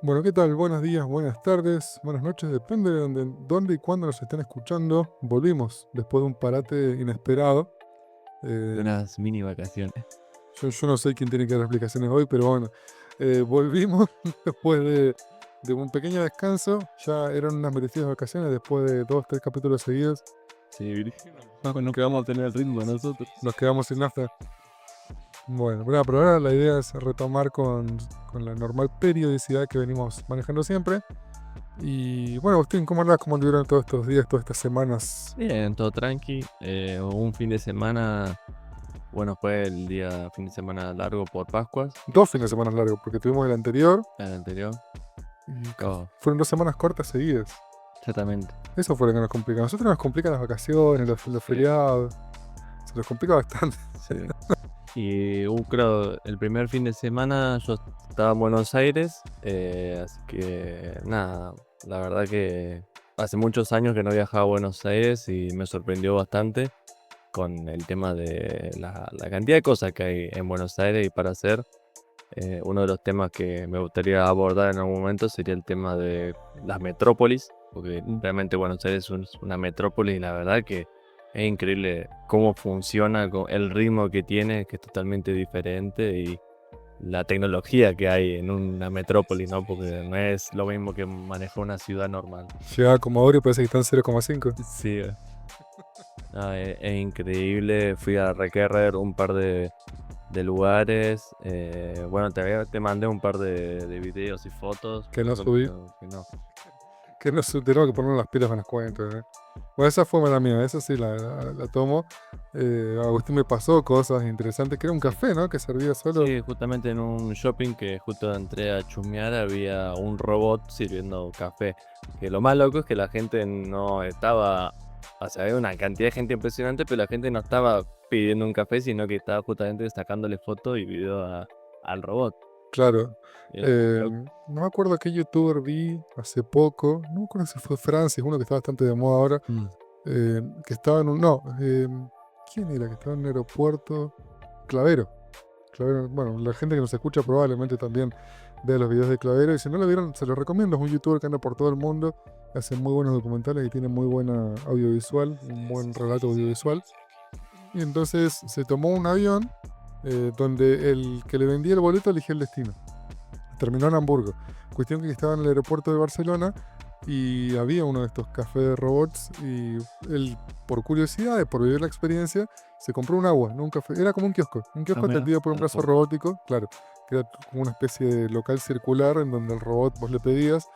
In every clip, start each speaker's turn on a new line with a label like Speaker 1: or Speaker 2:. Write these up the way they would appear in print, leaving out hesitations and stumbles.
Speaker 1: Bueno, ¿qué tal? Buenos días, buenas tardes, buenas noches, depende de dónde y cuándo nos estén escuchando. Volvimos después de un parate inesperado.
Speaker 2: De
Speaker 1: Eh,
Speaker 2: unas mini vacaciones.
Speaker 1: yo no sé quién tiene que dar explicaciones hoy, pero bueno, volvimos después de un pequeño descanso. Ya eran unas merecidas vacaciones después de dos, tres capítulos seguidos.
Speaker 2: Sí, no que vamos a tener el ritmo nosotros.
Speaker 1: Nos quedamos sin nafta. Bueno, pero ahora la idea es retomar con la normal periodicidad que venimos manejando siempre. Y bueno, Agustín, ¿cómo andás? ¿Cmo anduvieron todos estos días, todas estas semanas?
Speaker 2: Bien, todo tranqui. Un fin de semana, bueno, fue el día fin de semana largo por Pascuas,
Speaker 1: Dos fines de semana largos, porque tuvimos el anterior
Speaker 2: el anterior.
Speaker 1: y
Speaker 2: Oh,
Speaker 1: fueron 2 semanas cortas seguidas.
Speaker 2: exactamente.
Speaker 1: Eso fue lo que nos complica. A nosotros nos complican las vacaciones, los
Speaker 2: Sí,
Speaker 1: feriados. Se nos complica bastante.
Speaker 2: sí. Y creo, el primer fin de semana yo estaba en Buenos Aires, así que nada, la verdad que hace muchos años que no viajaba a Buenos Aires y me sorprendió bastante con el tema de la cantidad de cosas que hay en Buenos Aires y para hacer. Uno de los temas que me gustaría abordar en algún momento sería el tema de las metrópolis, porque realmente Buenos Aires es una metrópolis y la verdad que es increíble cómo funciona, el ritmo que tiene, que es totalmente diferente, y la tecnología que hay en una metrópolis, ¿no? Porque no es lo mismo que manejar una ciudad normal.
Speaker 1: Llegaba a Comodoro y parece que están 0,5.
Speaker 2: Sí, no, es increíble. Fui a recorrer un par de lugares. Bueno, te mandé un par de videos y fotos.
Speaker 1: Que no
Speaker 2: Solo
Speaker 1: subí.
Speaker 2: que no.
Speaker 1: Que no tenemos que poner las pilas con las cuentas. Bueno, esa fue la mía. Esa sí la tomo. Agustín me pasó cosas interesantes. Que era un café, ¿no? Que servía solo.
Speaker 2: Sí, justamente en un shopping que justo entré a chusmear había un robot sirviendo café. Que lo más loco es que la gente no estaba. O sea, había una cantidad de gente impresionante, pero la gente no estaba pidiendo un café, sino que estaba justamente sacándole foto y video al robot.
Speaker 1: Claro.
Speaker 2: Y era muy
Speaker 1: Eh,
Speaker 2: loco.
Speaker 1: no me acuerdo qué youtuber vi hace poco. No me acuerdo si fue Francis, uno que está bastante de moda ahora.
Speaker 2: Mm.
Speaker 1: Que estaba en un. No. ¿Quién era? Que estaba en un aeropuerto. Clavero. Clavero. Bueno, la gente que nos escucha probablemente también vea los videos de Clavero. Y si no lo vieron, se los recomiendo. Es un youtuber que anda por todo el mundo. Hace muy buenos documentales y tiene muy buena audiovisual. Un buen relato audiovisual. Y entonces se tomó un avión donde el que le vendía el boleto eligió el destino. Terminó en Hamburgo. Cuestión que estaba en el aeropuerto de Barcelona y había uno de estos cafés de robots y él, por curiosidad, por vivir la experiencia, se compró un agua, no un café. Era como un
Speaker 2: Ah,
Speaker 1: kiosco
Speaker 2: mira,
Speaker 1: atendido por un
Speaker 2: a la
Speaker 1: brazo
Speaker 2: posta.
Speaker 1: robótico, claro, que era como una especie de local circular en donde el robot vos le pedías,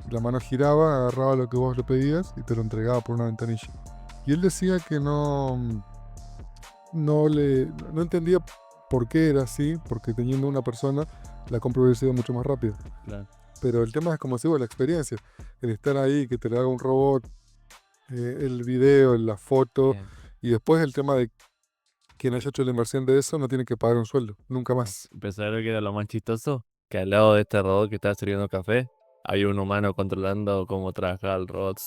Speaker 1: la mano giraba, agarraba lo que vos le pedías y te lo entregaba por una ventanilla. Y él decía que no entendía por qué era así, porque teniendo una persona, la compra hubiera sido mucho más rápida.
Speaker 2: Claro.
Speaker 1: Pero el tema es como si la experiencia, el estar ahí, que te lo haga un robot, el video, la foto,
Speaker 2: Bien.
Speaker 1: y después el tema de quien haya hecho la inversión de eso no tiene que pagar un sueldo, nunca más.
Speaker 2: Empezar a ver que era lo más chistoso, que al lado de este robot que estaba sirviendo café, había un humano controlando cómo trabajaba el robot.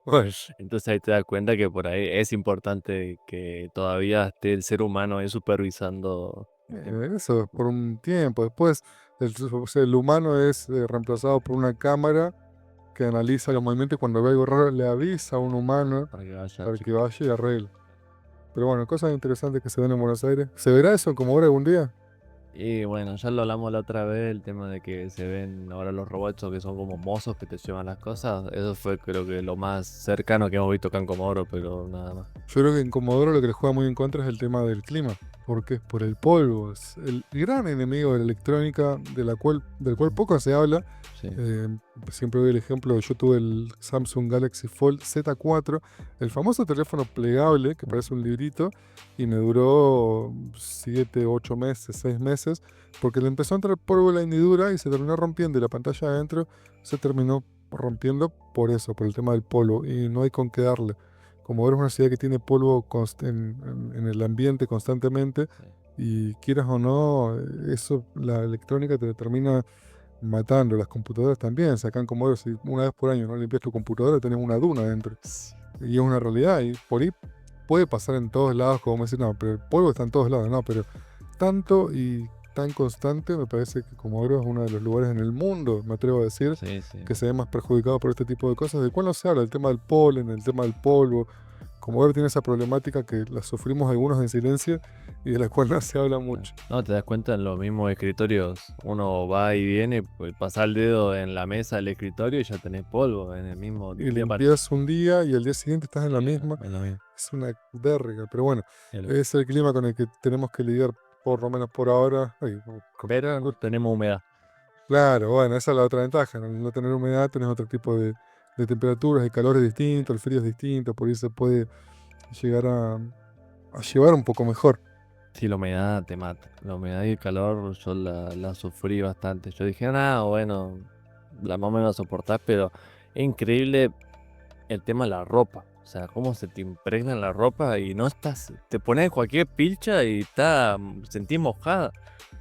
Speaker 1: Bueno,
Speaker 2: Entonces ahí te das cuenta que por ahí es importante que todavía esté el ser humano ahí supervisando el tema.
Speaker 1: eso por un tiempo. Después o sea, el humano es reemplazado por una cámara que analiza los movimientos y cuando ve algo raro le avisa a un humano
Speaker 2: Para que vaya a
Speaker 1: para que
Speaker 2: chequear.
Speaker 1: vaya y arregle. Pero bueno, cosas interesantes que se ven en Buenos Aires. ¿Se verá eso como ahora algún día?
Speaker 2: Y bueno, ya lo hablamos la otra vez, el tema de que se ven ahora los robots o que son como mozos que te llevan las cosas. Eso fue creo que lo más cercano que hemos visto acá en Comodoro, pero nada más.
Speaker 1: Yo creo que en Comodoro lo que le juega muy en contra es el tema del clima. Porque es por el polvo. Es el gran enemigo de la electrónica, del cual poco se habla.
Speaker 2: Sí.
Speaker 1: Eh, Siempre doy el ejemplo, yo tuve el Samsung Galaxy Fold Z4, el famoso teléfono plegable que parece un librito, y me duró 7, 8 meses, 6 meses, porque le empezó a entrar polvo en la hendidura y se terminó rompiendo, y la pantalla adentro se terminó rompiendo por eso, por el tema del polvo, y no hay con qué darle. Como eres una ciudad que tiene polvo en el ambiente constantemente,
Speaker 2: Sí.
Speaker 1: y quieras o no, eso, la electrónica te termina matando. Las computadoras también, sacan como si una vez por año no limpias tu computadora, tenés una duna adentro. Y es una realidad, y por ahí puede pasar en todos lados, como me dicen, no, pero el polvo está en todos lados, no, pero tanto y tan constante, me parece que Comodoro es uno de los lugares en el mundo, me atrevo a decir,
Speaker 2: Sí, sí.
Speaker 1: que se ve más perjudicado por este tipo de cosas, del cual no se habla, el tema del polen, el tema del polvo. Comodoro tiene esa problemática que la sufrimos algunos en silencio y de la cual no se habla mucho.
Speaker 2: No, te das cuenta en los mismos escritorios, uno va y viene, pues pasa el dedo en la mesa del escritorio y ya tenés polvo en el mismo
Speaker 1: Y
Speaker 2: día
Speaker 1: limpias un día y al día siguiente estás en la misma.
Speaker 2: Es lo mismo.
Speaker 1: Es una verga, pero bueno,
Speaker 2: Es lo-
Speaker 1: es el clima con el que tenemos que lidiar, por lo menos por ahora. Ay,
Speaker 2: Pero tenemos humedad.
Speaker 1: claro, bueno, esa es la otra ventaja. Al no tener humedad tenés otro tipo de temperaturas, el calor es distinto, el frío es distinto, por ahí se puede llegar a llevar un poco mejor.
Speaker 2: Sí, la humedad te mata. La humedad y el calor yo la sufrí bastante. Yo dije, nada, bueno, la más o menos soportar, pero es increíble el tema de la ropa. O sea, cómo se te impregna la ropa y no estás. Te pones cualquier pilcha y sentís mojada.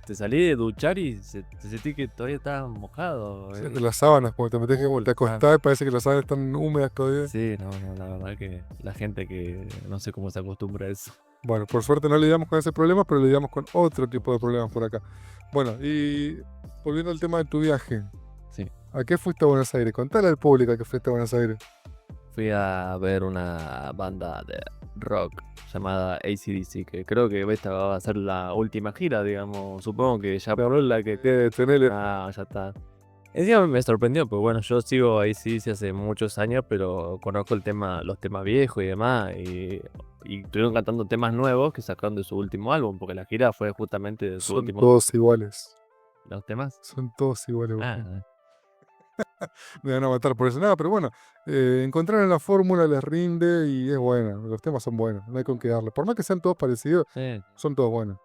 Speaker 2: Te salí de duchar y te sentí que todavía estás mojado.
Speaker 1: Sí, de las sábanas, como te metes, te
Speaker 2: Claro.
Speaker 1: acostás y parece que las sábanas están húmedas todavía.
Speaker 2: Sí, no, no, la verdad que la gente que no sé cómo se acostumbra a eso.
Speaker 1: Bueno, por suerte no lidiamos con ese problema, pero lidiamos con otro tipo de problemas por acá. Bueno, y volviendo al tema de tu viaje,
Speaker 2: Sí.
Speaker 1: ¿a qué fuiste a Buenos Aires? Contale al público a qué fuiste a Buenos Aires.
Speaker 2: Fui a ver una banda de rock llamada AC/DC, que creo que esta va a ser la última gira, digamos. Supongo que ya peor la que...
Speaker 1: Tenerle.
Speaker 2: Ah, ya está. Encima me sorprendió, pues bueno, yo sigo AC/DC hace muchos años, pero conozco los temas viejos y demás, y estuvieron cantando temas nuevos que sacaron de su último álbum, porque la gira fue justamente de su
Speaker 1: Son
Speaker 2: último...
Speaker 1: todos iguales.
Speaker 2: ¿Los temas?
Speaker 1: Son todos iguales.
Speaker 2: Ah,
Speaker 1: Buscón. Me van a matar por eso. Nada, pero bueno, encontraron la fórmula, les rinde y es buena. Los temas son buenos, no hay con qué darle. Por más que sean todos parecidos,
Speaker 2: sí.
Speaker 1: son todos buenos.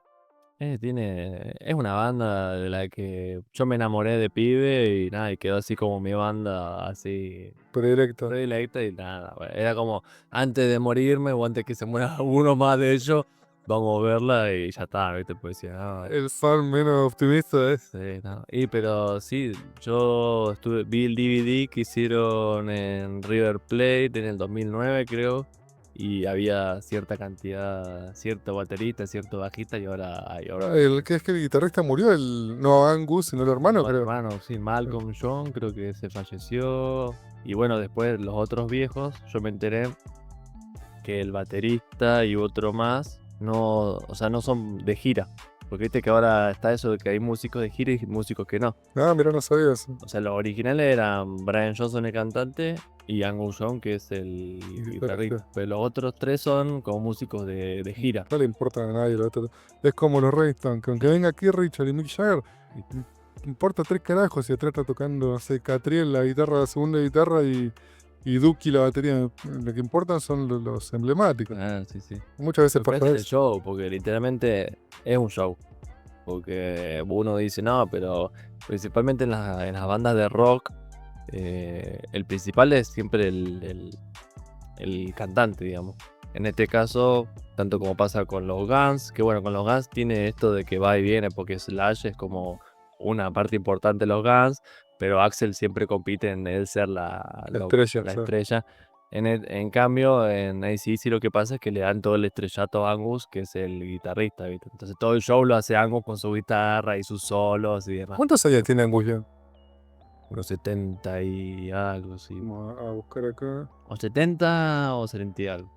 Speaker 2: Es una banda de la que yo me enamoré de pibe y nada, y quedó así como mi banda así
Speaker 1: Predilecta.
Speaker 2: predilecta y nada, bueno, era como antes de morirme o antes que se muera uno más de ellos, vamos a verla y ya está, ¿viste? Pues decía, "Ah,
Speaker 1: El fan menos optimista es.
Speaker 2: sí, no". Pero sí, yo vi el DVD que hicieron en River Plate en el 2009 creo. Y había cierta cantidad, cierto baterista, cierto bajista y ahora
Speaker 1: El que es que el guitarrista murió, no Angus, sino el hermano,
Speaker 2: no,
Speaker 1: creo.
Speaker 2: hermano, sí, Malcolm John creo que se falleció. Y bueno, después los otros viejos, yo me enteré que el baterista y otro más no, o sea, no son de gira. Porque viste que ahora está eso de que hay músicos de gira y músicos que no.
Speaker 1: Ah, mira, no sabía eso.
Speaker 2: O sea, los originales eran Brian Johnson, el cantante, y Angus Young, que es el guitarrista. Pero los otros tres son como músicos de gira.
Speaker 1: No le importa a nadie lo otro. Es como los Rolling Stones, que aunque venga aquí Richard y Mick Jagger, importa tres carajos si atrás está tocando, no sé, Catriel la guitarra, la segunda guitarra y Duki la batería. Lo que importan son los emblemáticos.
Speaker 2: Ah, sí, sí.
Speaker 1: Muchas veces
Speaker 2: Después
Speaker 1: pasa
Speaker 2: el
Speaker 1: eso.
Speaker 2: show, porque literalmente es un show. Porque uno dice, no, pero principalmente en las bandas de rock, el principal es siempre el cantante, digamos. En este caso, tanto como pasa con los Guns, que bueno, con los Guns tiene esto de que va y viene, porque Slash es como una parte importante de los Guns, pero Axel siempre compite en él ser
Speaker 1: La estrella,
Speaker 2: la
Speaker 1: ¿sabes?
Speaker 2: estrella. En cambio, en AC/DC lo que pasa es que le dan todo el estrellato a Angus, que es el guitarrista, ¿viste? Entonces todo el show lo hace Angus con su guitarra y sus solos y demás.
Speaker 1: ¿Cuántos años tiene Angus Young?
Speaker 2: Unos 70 y algo, sí.
Speaker 1: Vamos a buscar acá.
Speaker 2: O 70 o 70 y algo.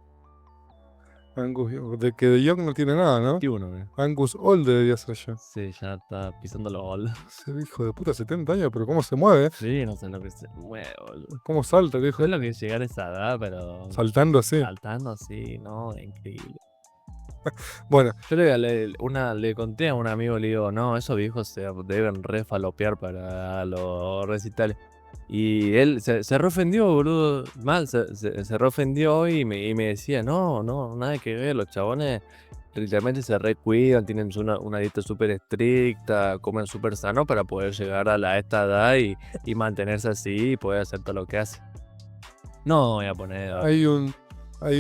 Speaker 1: Angus Young. De que de Young no tiene nada, ¿no?
Speaker 2: 21, ¿eh?
Speaker 1: Angus Old debería ser ya.
Speaker 2: Sí, ya está pisando los bolos.
Speaker 1: Ese hijo de puta, 70 años, pero cómo se mueve,
Speaker 2: Sí, no sé lo que se mueve, boludo.
Speaker 1: cómo salta el hijo.
Speaker 2: Yo lo que es llegar a esa edad, pero
Speaker 1: Saltando así.
Speaker 2: saltando así, no, es increíble.
Speaker 1: Bueno,
Speaker 2: Yo le conté a un amigo, le digo, no, esos viejos se deben refalopear para los recitales. Y él se reofendió, boludo, mal, se reofendió y me decía, no, no, nada que ver, los chabones literalmente se recuidan, tienen una dieta súper estricta, comen súper sano para poder llegar a esta edad y mantenerse así y poder hacer todo lo que hace. No voy a poner...
Speaker 1: hay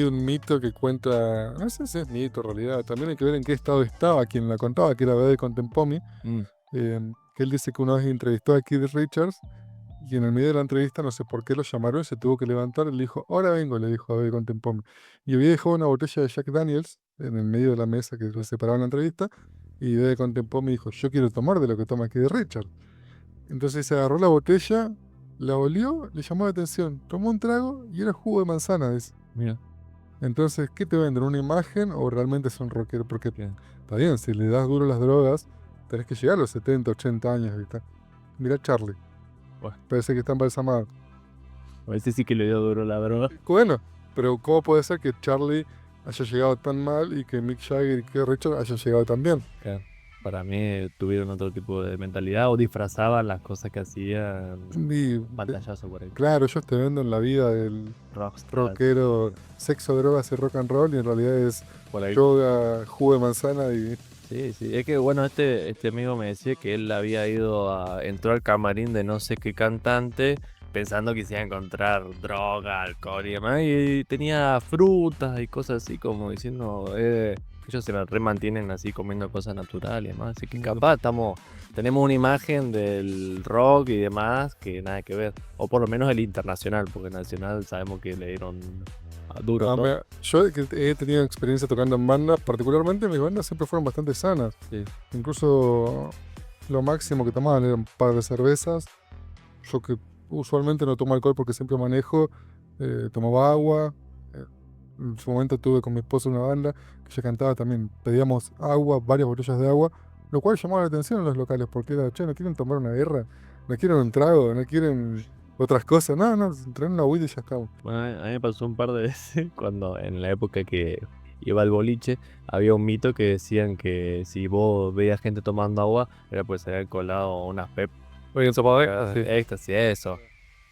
Speaker 1: un mito que cuenta, no sé si es mito en realidad, también hay que ver en qué estado estaba quien la contaba, que era Bebe Contempomi,
Speaker 2: Mm,
Speaker 1: que él dice que una vez entrevistó a Keith Richards y en el medio de la entrevista no sé por qué lo llamaron, se tuvo que levantar, y le dijo, ahora vengo, le dijo a Bebe Contempomi. Y había dejado una botella de Jack Daniels en el medio de la mesa que lo separaba en la entrevista, y Bebe contempló me dijo, yo quiero tomar de lo que toma aquí de Richard. Entonces se agarró la botella, la olió, le llamó la atención, tomó un trago y era jugo de manzana.
Speaker 2: Mira,
Speaker 1: Entonces, ¿qué te venden? ¿Una imagen o realmente son rockeros? Porque
Speaker 2: que
Speaker 1: está bien, si le das duro las drogas, tenés que llegar a los 70, 80 años, ¿viste? Mira Charlie,
Speaker 2: bueno,
Speaker 1: parece que está embalsamado.
Speaker 2: a veces sí que le dio duro la droga.
Speaker 1: Bueno, pero ¿cómo puede ser que Charlie haya llegado tan mal y que Mick Jagger y que Richard hayan llegado tan bien?
Speaker 2: Claro. Para mí tuvieron otro tipo de mentalidad o disfrazaban las cosas que hacían.
Speaker 1: Y,
Speaker 2: Pantallazo por ahí.
Speaker 1: claro, ellos te venden la vida del
Speaker 2: Rockstar.
Speaker 1: rockero, sexo, drogas y rock and roll, y en realidad es
Speaker 2: Por ahí.
Speaker 1: yoga, jugo de manzana y...
Speaker 2: Sí, sí. Es que bueno, este amigo me decía que él había entró al camarín de no sé qué cantante pensando que se iba a encontrar droga, alcohol y demás. Y tenía frutas y cosas así como diciendo, ellos se mantienen así comiendo cosas naturales y demás. Así que capaz tenemos una imagen del rock y demás que nada que ver. O por lo menos el internacional, porque el nacional sabemos que le dieron duro
Speaker 1: Ah,
Speaker 2: todo.
Speaker 1: yo que he tenido experiencia tocando en bandas, particularmente mis bandas siempre fueron bastante sanas.
Speaker 2: Sí.
Speaker 1: Incluso lo máximo que tomaban eran un par de cervezas. Yo que usualmente no tomo alcohol porque siempre manejo, tomaba agua. En su momento tuve con mi esposa una banda que ella cantaba también. Pedíamos agua, varias botellas de agua, lo cual llamaba la atención en los locales porque era, che, ¿no quieren tomar una guerra? ¿No quieren un trago? ¿No quieren otras cosas? No, no, traen una agüita y ya estamos.
Speaker 2: Bueno, a mí me pasó un par de veces cuando en la época que iba al boliche, había un mito que decían que si vos veías gente tomando agua, era pues se habían colado unas pep.
Speaker 1: Oye, sí.
Speaker 2: Éxtasis, eso.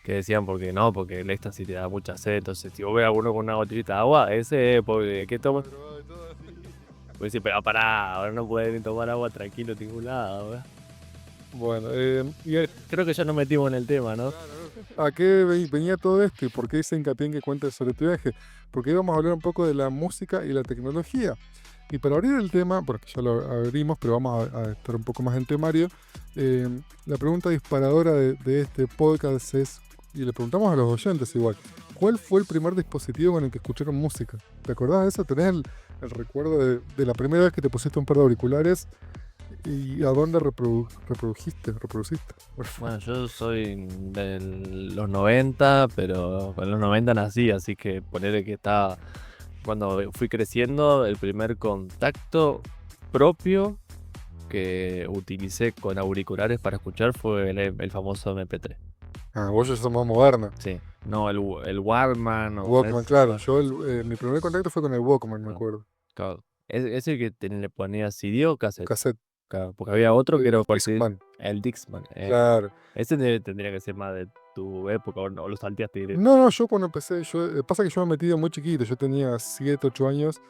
Speaker 2: Que decían porque no, porque el éxtasis te da mucha sed. Entonces, si vos ves a uno con una botellita de agua, ese es porque ¿qué toma? Pues sí, pero pará, ahora no pueden tomar agua tranquilo en ningún lado, ¿verdad?
Speaker 1: Bueno,
Speaker 2: Creo que ya nos metimos en el tema, ¿no?
Speaker 1: ¿a qué venía todo esto y por qué hice hincapié en que cuentes sobre tu viaje? Porque íbamos a hablar un poco de la música y la tecnología. Y para abrir el tema, porque ya lo abrimos, pero vamos a estar un poco más en temario, la pregunta disparadora de este podcast es, y le preguntamos a los oyentes igual, ¿cuál fue el primer dispositivo con el que escucharon música? ¿Te acordás de eso? ¿Tenés el recuerdo de la primera vez que te pusiste un par de auriculares y a dónde reproduciste?
Speaker 2: Bueno, yo soy de los 90, pero en los 90 nací, así que ponerle que estaba. Cuando fui creciendo, el primer contacto propio que utilicé con auriculares para escuchar fue el famoso MP3.
Speaker 1: Ah, vos ya sos más moderna.
Speaker 2: Sí, no el Walkman o
Speaker 1: Walkman, claro. Mi primer contacto fue con el Walkman, me
Speaker 2: no,
Speaker 1: acuerdo.
Speaker 2: claro. Es el que le ponía CD o cassette.
Speaker 1: Cassette.
Speaker 2: Claro, porque había otro que era
Speaker 1: Discman.
Speaker 2: el Dixman.
Speaker 1: Claro.
Speaker 2: Ese tendría que ser más de tu época o lo salteaste directo.
Speaker 1: No, yo cuando empecé, pasa que yo me metí de muy chiquito, yo tenía 7, 8 años,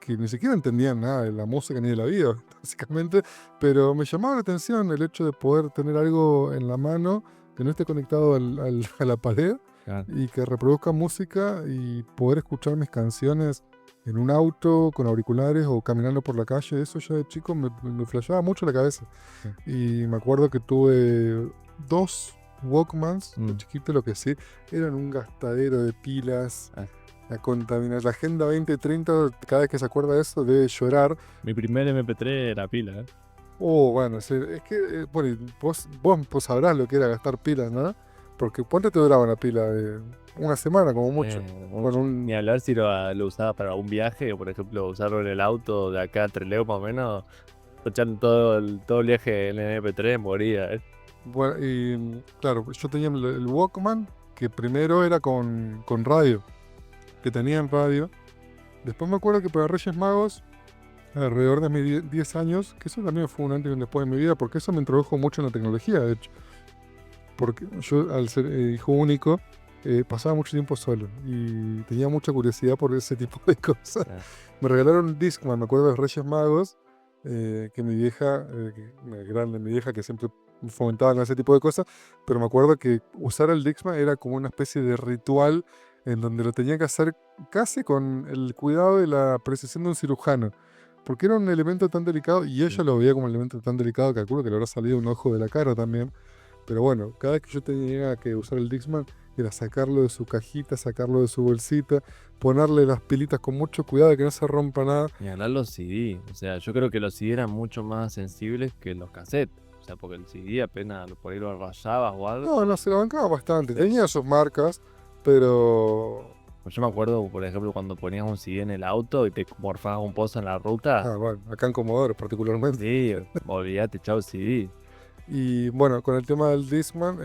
Speaker 1: que ni siquiera entendía nada de la música ni de la vida, básicamente, pero me llamaba la atención el hecho de poder tener algo en la mano que no esté conectado a la pared
Speaker 2: Claro.
Speaker 1: y que reproduzca música y poder escuchar mis canciones en un auto, con auriculares o caminando por la calle. Eso ya de chico me flasheaba mucho la cabeza.
Speaker 2: Sí.
Speaker 1: Y me acuerdo que tuve 2 Walkmans, de chiquito, lo que sí, eran un gastadero de pilas.
Speaker 2: Ah.
Speaker 1: La contaminación, la Agenda 2030, cada vez que se acuerda de eso debe llorar.
Speaker 2: Mi primer MP3 era pila, ¿eh?
Speaker 1: Oh, bueno, sí, es que bueno, vos sabrás lo que era gastar pilas, ¿no? Porque ¿cuánto te duraba una pila? Una semana como mucho.
Speaker 2: Ni hablar si lo usabas para un viaje, o por ejemplo usarlo en el auto de acá a Trelew más o menos, echando todo el viaje en el MP3, moría, ¿eh?
Speaker 1: Bueno, y claro, yo tenía el Walkman, que primero era con radio, que tenía en radio. Después me acuerdo que para Reyes Magos, alrededor de mis 10 años, que eso también fue un antes y un después de mi vida, porque eso me introdujo mucho en la tecnología, de hecho. Porque yo, al ser hijo único, pasaba mucho tiempo solo y tenía mucha curiosidad por ese tipo de cosas.
Speaker 2: Ah.
Speaker 1: Me regalaron un Discman, me acuerdo de Reyes Magos, que mi vieja, grande mi vieja, que siempre fomentaba ese tipo de cosas, pero me acuerdo que usar el Discman era como una especie de ritual en donde lo tenía que hacer casi con el cuidado y la precisión de un cirujano, porque era un elemento tan delicado y ella lo veía como un elemento tan delicado que calculo que le habrá salido un ojo de la cara también. Pero bueno, cada vez que yo tenía que usar el Dixman que era sacarlo de su cajita, sacarlo de su bolsita, ponerle las pilitas con mucho cuidado de que no se rompa nada.
Speaker 2: Y hablar los CD. O sea, yo creo que los CD eran mucho más sensibles que los cassettes. O sea, porque el CD apenas por ahí lo rayabas o algo.
Speaker 1: No, no, se la bancaba bastante. Tenía sus marcas, pero...
Speaker 2: Pues yo me acuerdo, por ejemplo, cuando ponías un CD en el auto y te morfabas un pozo en la ruta.
Speaker 1: Bueno, acá en Comodoro particularmente.
Speaker 2: Sí, olvídate, chao CD.
Speaker 1: Y bueno, con el tema del Discman,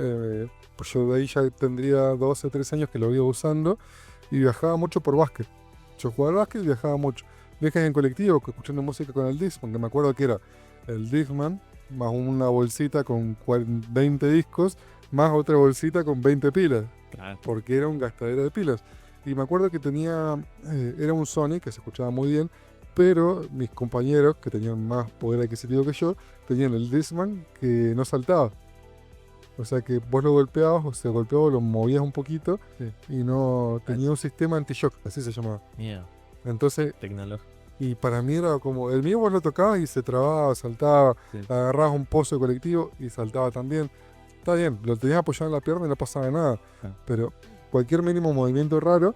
Speaker 1: pues yo de ahí ya tendría 12, 13 años que lo iba usando y viajaba mucho por básquet. Yo jugaba al básquet y viajaba mucho. Viajes en colectivo, escuchando música con el Discman, que me acuerdo que era el Discman, más una bolsita con 20 discos, más otra bolsita con 20 pilas,
Speaker 2: Claro.
Speaker 1: porque era un gastadero de pilas. Y me acuerdo que tenía, era un Sony que se escuchaba muy bien, pero mis compañeros, que tenían más poder adquisitivo que yo, tenían el Discman que no saltaba. O sea que vos lo golpeabas o se golpeaba, lo movías un poquito
Speaker 2: Sí.
Speaker 1: y no tenía un sistema anti-shock, así se llamaba.
Speaker 2: Mira,
Speaker 1: Entonces,
Speaker 2: tecnología.
Speaker 1: y para mí era como, el mío vos lo tocabas y se trababa, saltaba,
Speaker 2: Sí.
Speaker 1: agarrabas un pozo de colectivo y saltaba también. Está bien, lo tenías apoyado en la pierna y no pasaba nada, pero cualquier mínimo movimiento raro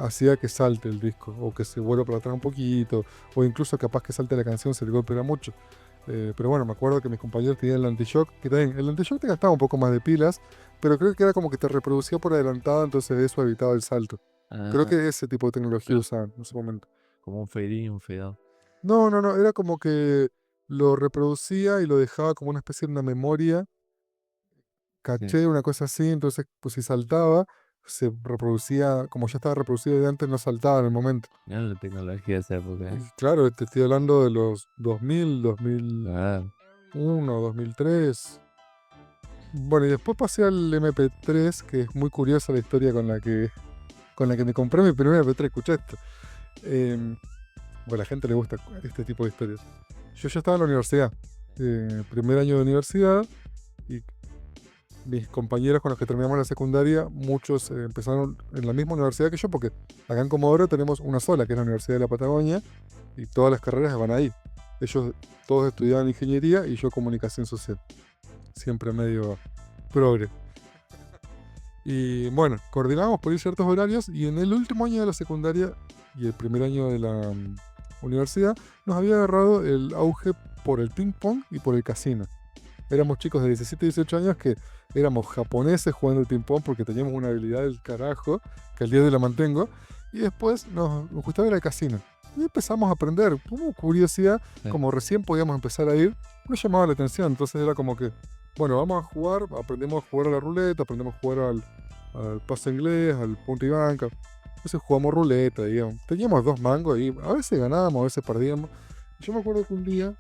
Speaker 1: hacía que salte el disco, o que se vuelva para atrás un poquito, o incluso capaz que salte la canción si el golpe era mucho. Pero bueno, me acuerdo que mis compañeros tenían el anti-shock, que también, el anti-shock te gastaba un poco más de pilas, pero creo que era como que te reproducía por adelantado, entonces eso evitaba el salto. Creo que ese tipo de tecnología usaban en ese momento.
Speaker 2: Como un fade in, un fade out.
Speaker 1: No, no, no, era como que lo reproducía y lo dejaba como una especie de una memoria, caché, una cosa así, entonces pues si saltaba, se reproducía, como ya estaba reproducido de antes, no saltaba en el momento.
Speaker 2: Mira la tecnología de esa época.
Speaker 1: Y claro, te estoy hablando de los 2000, 2001,
Speaker 2: Claro.
Speaker 1: 2003. Bueno, y después pasé al MP3, que es muy curiosa la historia con la que me compré mi primer MP3, escuché esto. Bueno, a la gente le gusta este tipo de historias. Yo ya estaba en la universidad, primer año de universidad, y mis compañeros con los que terminamos la secundaria, muchos empezaron en la misma universidad que yo, porque acá en Comodoro tenemos una sola, que es la Universidad de la Patagonia, y todas las carreras van ahí. Ellos todos estudiaban ingeniería y yo comunicación social. Siempre medio progre. Y bueno, coordinamos por ir ciertos horarios y en el último año de la secundaria y el primer año de la universidad nos había agarrado el auge por el ping pong y por el casino. Éramos chicos de 17 y 18 años que éramos japoneses jugando el ping pong porque teníamos una habilidad del carajo, que al día de hoy la mantengo, y después nos gustaba ir al casino. Y empezamos a aprender, como curiosidad,
Speaker 2: Sí.
Speaker 1: como recién podíamos empezar a ir, nos llamaba la atención, entonces era como que, bueno, vamos a jugar, aprendemos a jugar a la ruleta, aprendemos a jugar al paso inglés, al punto y banca. Entonces jugamos ruleta, digamos. Teníamos 2 mangos y a veces ganábamos, a veces perdíamos. Yo me acuerdo que un día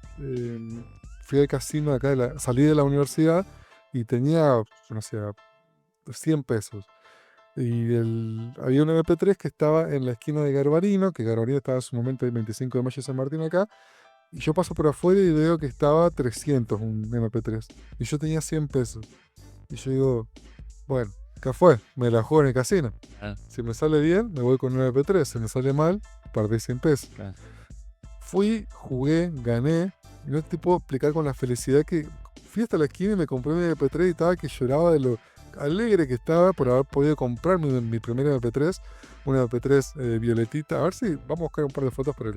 Speaker 1: fui al casino de acá, salí de la universidad y tenía, no sé, 100 pesos. Y había un MP3 que estaba en la esquina de Garbarino, que Garbarino estaba en su momento el 25 de mayo de San Martín acá. Y yo paso por afuera y veo que estaba 300 un MP3. Y yo tenía 100 pesos. Y yo digo, bueno, ¿qué fue? Me la juego en el casino.
Speaker 2: Ah,
Speaker 1: Si me sale bien, me voy con un MP3. Si me sale mal, perdí 100 pesos.
Speaker 2: claro.
Speaker 1: Fui, jugué, gané. Y no te puedo explicar con la felicidad que fui hasta la esquina y me compré mi MP3 y estaba que lloraba de lo alegre que estaba por haber podido comprar mi primer MP3. Un MP3 violetita. A ver si vamos a buscar un par de fotos para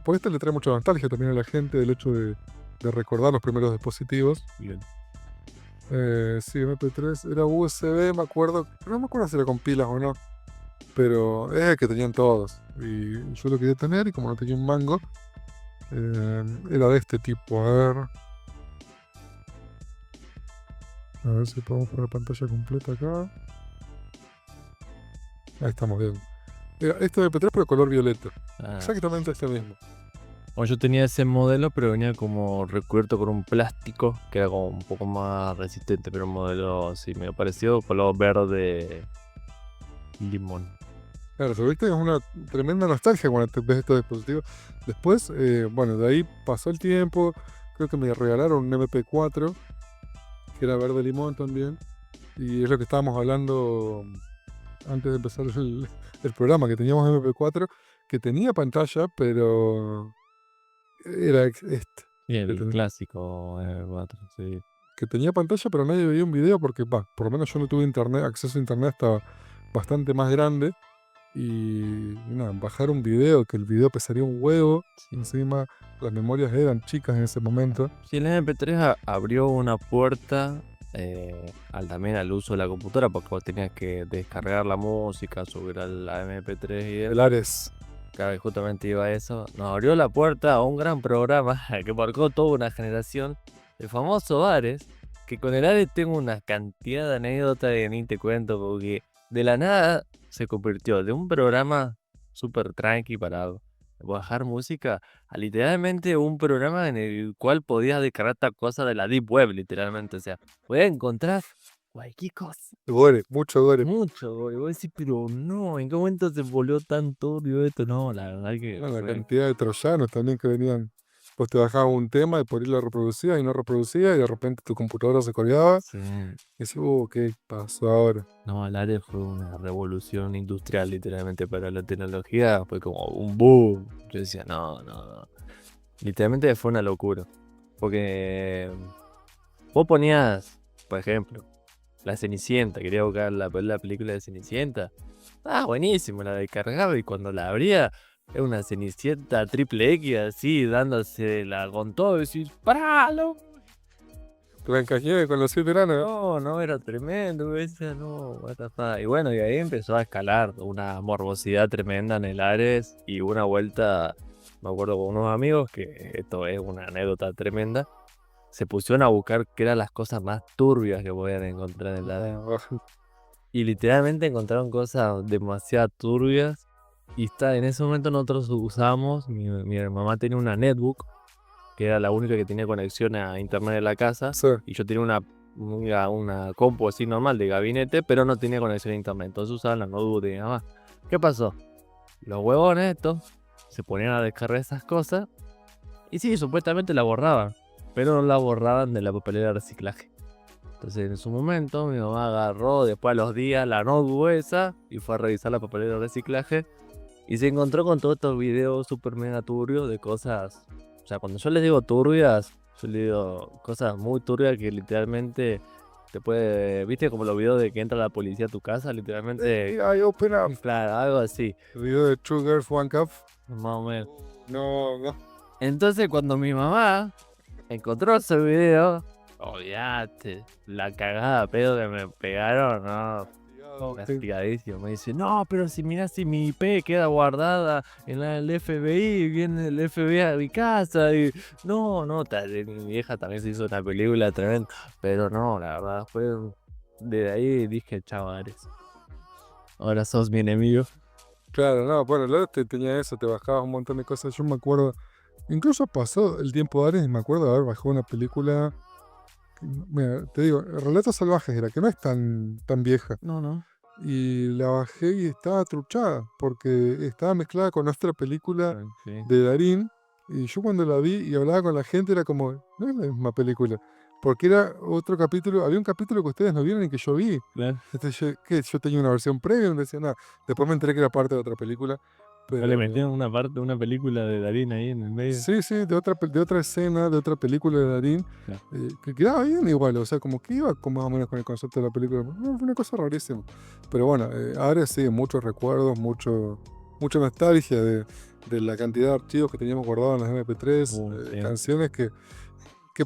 Speaker 1: porque esto le trae mucha nostalgia también a la gente del hecho de recordar los primeros dispositivos.
Speaker 2: Bien.
Speaker 1: Sí, MP3 era USB, me acuerdo. No me acuerdo si era con pilas o no. Pero es el que tenían todos. Y yo lo quería tener y como no tenía un mango, era de este tipo. A ver si podemos poner pantalla completa acá. Ahí estamos viendo. Era este MP3 pero color violeta.
Speaker 2: Ah.
Speaker 1: Exactamente este mismo.
Speaker 2: Bueno, yo tenía ese modelo, pero venía como recubierto con un plástico que era como un poco más resistente, pero un modelo así medio parecido, color verde limón.
Speaker 1: Claro, se viste, es una tremenda nostalgia cuando te ves estos dispositivos. Después, bueno, de ahí pasó el tiempo. Creo que me regalaron un MP4, que era verde limón también. Y es lo que estábamos hablando antes de empezar el programa, que teníamos MP4, que tenía pantalla, pero era este.
Speaker 2: Y el
Speaker 1: Entendés.
Speaker 2: clásico 4, sí.
Speaker 1: que tenía pantalla, pero nadie veía un video porque, por lo menos yo no tuve internet, acceso a internet hasta bastante más grande. Y nada, bajar un video, que el video pesaría un huevo.
Speaker 2: Sí.
Speaker 1: Encima, las memorias eran chicas en ese momento.
Speaker 2: Sí, el MP3 abrió una puerta también al uso de la computadora, porque vos tenías que descargar la música, subir a la MP3 y
Speaker 1: El Ares.
Speaker 2: claro, y justamente iba a eso. Nos abrió la puerta a un gran programa que marcó toda una generación, el famoso Ares, que con el Ares tengo una cantidad de anécdotas que ni te cuento, porque de la nada se convirtió de un programa súper tranqui para bajar música a literalmente un programa en el cual podías descargar tal cosa de la Deep Web, literalmente. O sea, podías encontrar cualquier cosa.
Speaker 1: Gore, mucho gore.
Speaker 2: Mucho, güey. Vos decís, pero no, ¿en qué momento se volvió tan turbio esto? No, la verdad que
Speaker 1: No, la
Speaker 2: fue.
Speaker 1: cantidad de troyanos también que venían. Pues te bajabas un tema y por ahí lo reproducía y no reproducía y de repente tu computadora se coreaba.
Speaker 2: Sí.
Speaker 1: Y decís, ¿qué pasó ahora?
Speaker 2: No, el Ares fue una revolución industrial, literalmente, para la tecnología. Fue como un boom. Yo decía, no, no, no. Literalmente fue una locura. Porque vos ponías, por ejemplo, La Cenicienta, quería buscar la película de Cenicienta. Ah, buenísimo, la descargaba y cuando la abría, era una Cenicienta triple X así, dándosela con todo. Y decís, ¡pará, loco!
Speaker 1: Blancanieves con los 7 enanos.
Speaker 2: No, no, era tremendo, decía, no, what the fuck. Y bueno, y ahí empezó a escalar una morbosidad tremenda en el Ares. Y una vuelta, me acuerdo con unos amigos, que esto es una anécdota tremenda, se pusieron a buscar qué eran las cosas más turbias que podían encontrar en el Ares. Y literalmente encontraron cosas demasiado turbias. Y en ese momento nosotros usábamos, mi mamá tenía una netbook, que era la única que tenía conexión a internet en la casa.
Speaker 1: Sí.
Speaker 2: Y yo tenía una compu así normal de gabinete, pero no tenía conexión a internet. Entonces usaban la notebook de mi mamá. ¿Qué pasó? Los huevones estos se ponían a descargar esas cosas. Y sí, supuestamente la borraban, pero no la borraban de la papelera de reciclaje. Entonces en su momento mi mamá agarró después a los días la notebook esa y fue a revisar la papelera de reciclaje y se encontró con todos estos videos super mega turbios de cosas. O sea, cuando yo les digo turbias, yo les digo cosas muy turbias que literalmente te puede... ¿Viste como los videos de que entra la policía a tu casa? Literalmente...
Speaker 1: I open up.
Speaker 2: Claro, algo así.
Speaker 1: El video de Two Girls, One Cup.
Speaker 2: Más o menos.
Speaker 1: No.
Speaker 2: Entonces cuando mi mamá encontró ese video, olvídate, la cagada pedo que me pegaron, no, castigadísimo. Me dice, no, pero si mirá, si mi IP queda guardada en el FBI, viene el FBI a mi casa y no, mi vieja también se hizo una película tremenda, pero no, la verdad fue, desde ahí dije, chao Ares, ahora sos mi enemigo.
Speaker 1: Claro, no, bueno, luego tenía eso, te bajabas un montón de cosas. Yo me acuerdo, incluso pasó el tiempo de Ares y me acuerdo de haber bajado una película. Mira, te digo, Relatos Salvajes era, que no es tan vieja.
Speaker 2: No.
Speaker 1: Y la bajé y estaba truchada, porque estaba mezclada con otra película
Speaker 2: Sí.
Speaker 1: de Darín. Y yo cuando la vi y hablaba con la gente era como, no es la misma película. Porque era otro capítulo, había un capítulo que ustedes no vieron y que yo vi.
Speaker 2: Claro.
Speaker 1: Entonces yo tenía una versión premium, decía nada. Después me enteré que era parte de otra película. Pero,
Speaker 2: Le metieron una parte, una película de Darín ahí en el medio.
Speaker 1: sí, de otra escena, de otra película de Darín,
Speaker 2: Claro.
Speaker 1: que quedaba bien igual, o sea, como que iba más o menos con el concepto de la película. No, fue una cosa rarísima. Pero bueno, ahora sí, muchos recuerdos, mucha nostalgia de la cantidad de archivos que teníamos guardados en las MP3,
Speaker 2: Sí.
Speaker 1: canciones que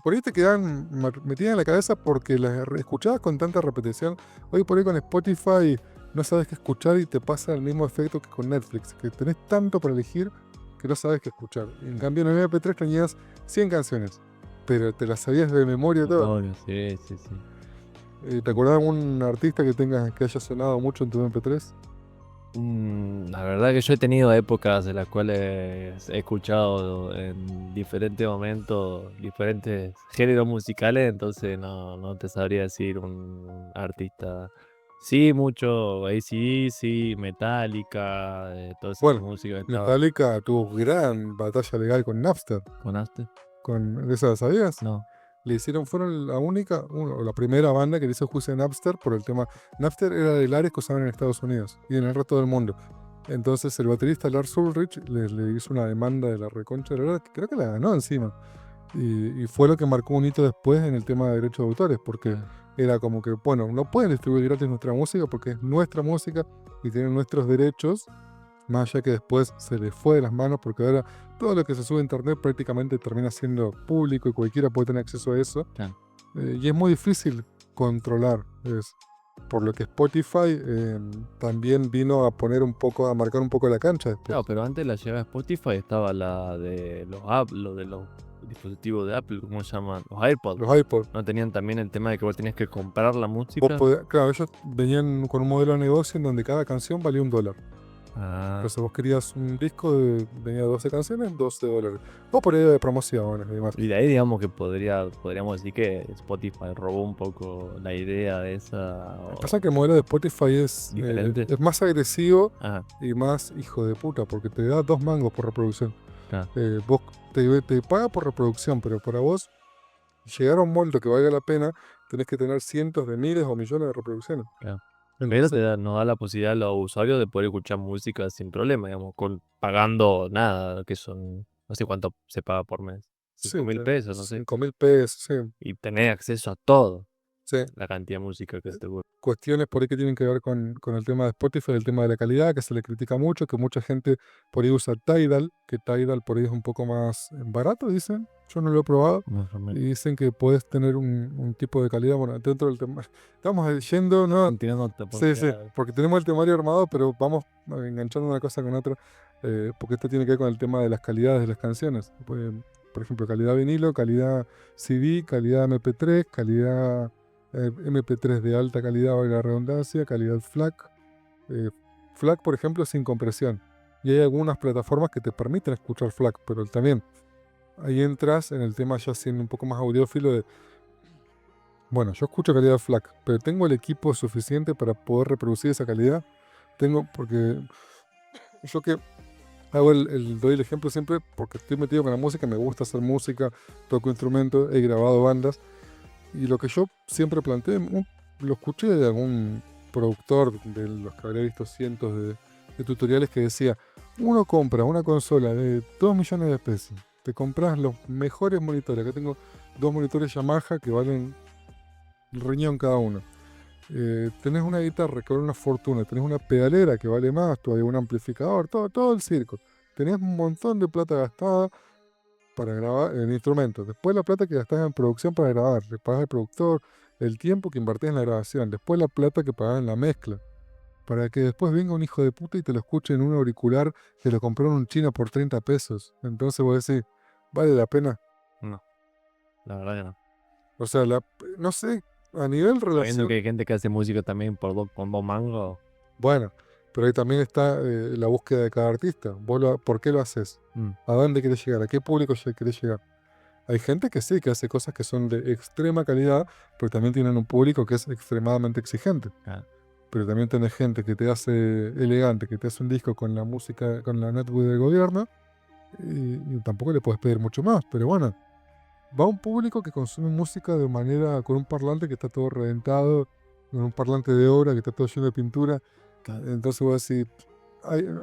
Speaker 1: por ahí te quedan metidas en la cabeza porque las escuchabas con tanta repetición. Hoy por ahí con Spotify no sabes qué escuchar y te pasa el mismo efecto que con Netflix, que tenés tanto para elegir que no sabes qué escuchar. En cambio en el MP3 tenías 100 canciones, pero te las sabías de memoria todas.
Speaker 2: Sí.
Speaker 1: ¿Te acordás de algún artista que haya sonado mucho en tu MP3?
Speaker 2: La verdad que yo he tenido épocas en las cuales he escuchado en diferentes momentos diferentes géneros musicales, entonces no te sabría decir un artista. Sí, mucho AC/DC, Metallica, toda esa
Speaker 1: Bueno,
Speaker 2: música.
Speaker 1: Metallica tuvo gran batalla legal con Napster.
Speaker 2: ¿Conaste?
Speaker 1: ¿Con esa sabías?
Speaker 2: No.
Speaker 1: Fueron la primera banda que le hizo juicio a Napster por el tema. Napster era el Ares que usaban en Estados Unidos y en el resto del mundo. Entonces el baterista Lars Ulrich le hizo una demanda de la reconcha de la verdad, que creo que la ganó encima. Y fue lo que marcó un hito después en el tema de derechos de autores, porque era como que, bueno, no pueden distribuir gratis nuestra música porque es nuestra música y tienen nuestros derechos, más allá que después se les fue de las manos, porque ahora todo lo que se sube a internet prácticamente termina siendo público y cualquiera puede tener acceso a eso.
Speaker 2: Claro.
Speaker 1: Y es muy difícil controlar. Por lo que Spotify también vino a poner un poco, a marcar un poco la cancha después.
Speaker 2: Claro, pero antes la llegada de Spotify estaba la de los apps, lo de los dispositivos de Apple, ¿cómo se llaman? Los AirPods.
Speaker 1: Los iPods.
Speaker 2: ¿No tenían también el tema de que vos tenías que comprar la
Speaker 1: Vos
Speaker 2: música?
Speaker 1: claro, ellos venían con un modelo de negocio en donde cada canción valía $1.
Speaker 2: Ah,
Speaker 1: Entonces vos querías un disco, venía 12 canciones, $12. O por ahí de promociones y demás.
Speaker 2: y de ahí digamos que podríamos decir que Spotify robó un poco la idea de esa.
Speaker 1: Lo que pasa es que el modelo de Spotify es
Speaker 2: Diferente.
Speaker 1: más agresivo
Speaker 2: Ajá,
Speaker 1: y más hijo de puta, porque te da 2 mangos por reproducción.
Speaker 2: claro.
Speaker 1: Vos te paga por reproducción, pero para vos llegar a un monto que valga la pena, tenés que tener cientos de miles o millones de reproducciones.
Speaker 2: Claro. Pero
Speaker 1: Entonces,
Speaker 2: nos da la posibilidad a los usuarios de poder escuchar música sin problema, digamos, pagando nada, que son, no sé cuánto se paga por mes,
Speaker 1: sí,
Speaker 2: 5.000 pesos, no sé,
Speaker 1: 5.000 pesos, sí,
Speaker 2: y tener acceso a todo,
Speaker 1: sí.
Speaker 2: la cantidad de música que se te gusta.
Speaker 1: Cuestiones por ahí que tienen que ver con el tema de Spotify, el tema de la calidad, que se le critica mucho, que mucha gente por ahí usa Tidal, que Tidal por ahí es un poco más barato, dicen. Yo no lo he probado.
Speaker 2: Más o menos.
Speaker 1: Y dicen que puedes tener un tipo de calidad, bueno, dentro del tema. Estamos yendo, ¿no?
Speaker 2: Continuándote,
Speaker 1: Sí, sí,
Speaker 2: porque
Speaker 1: porque tenemos el temario armado, pero vamos enganchando una cosa con otra, porque esto tiene que ver con el tema de las calidades de las canciones. Por ejemplo, calidad vinilo, calidad CD, calidad MP3, calidad MP3 de alta calidad, valga la redundancia, calidad FLAC. FLAC, por ejemplo, sin compresión. Y hay algunas plataformas que te permiten escuchar FLAC, pero también ahí entras en el tema ya siendo un poco más audiófilo de, bueno, yo escucho calidad FLAC, pero tengo el equipo suficiente para poder reproducir esa calidad. Porque yo que doy el ejemplo siempre porque estoy metido con la música, me gusta hacer música, toco instrumentos, he grabado bandas. Y lo que yo siempre planteé, lo escuché de algún productor de los que habré visto cientos de tutoriales que decía, uno compra una consola de 2 millones de pesos, te compras los mejores monitores, acá tengo 2 monitores Yamaha que valen un riñón cada uno. Tenés una guitarra que vale una fortuna, tenés una pedalera que vale más, todavía un amplificador, todo el circo. Tenés un montón de plata gastada para grabar en instrumentos. Después la plata que gastás en producción para grabar. Le pagas al productor, el tiempo que invertís en la grabación. Después la plata que pagás en la mezcla. Para que después venga un hijo de puta y te lo escuche en un auricular que lo compró en un chino por 30 pesos. Entonces vos decís, ¿vale la pena?
Speaker 2: no, la verdad que no.
Speaker 1: O sea, no sé, a nivel
Speaker 2: Sabiendo
Speaker 1: relación.
Speaker 2: que hay gente que hace música también con 2 mangos.
Speaker 1: Bueno, pero ahí también está la búsqueda de cada artista. ¿Por qué lo haces? ¿A dónde querés llegar? ¿A qué público querés llegar? Hay gente que sí, que hace cosas que son de extrema calidad, pero también tienen un público que es extremadamente exigente.
Speaker 2: Ah,
Speaker 1: Pero también tenés gente que te hace elegante, que te hace un disco con la música, con la netbook del gobierno, y tampoco le puedes pedir mucho más. Pero bueno, va un público que consume música de manera, con un parlante que está todo reventado, con un parlante de obra que está todo lleno de pintura. Entonces vos decís,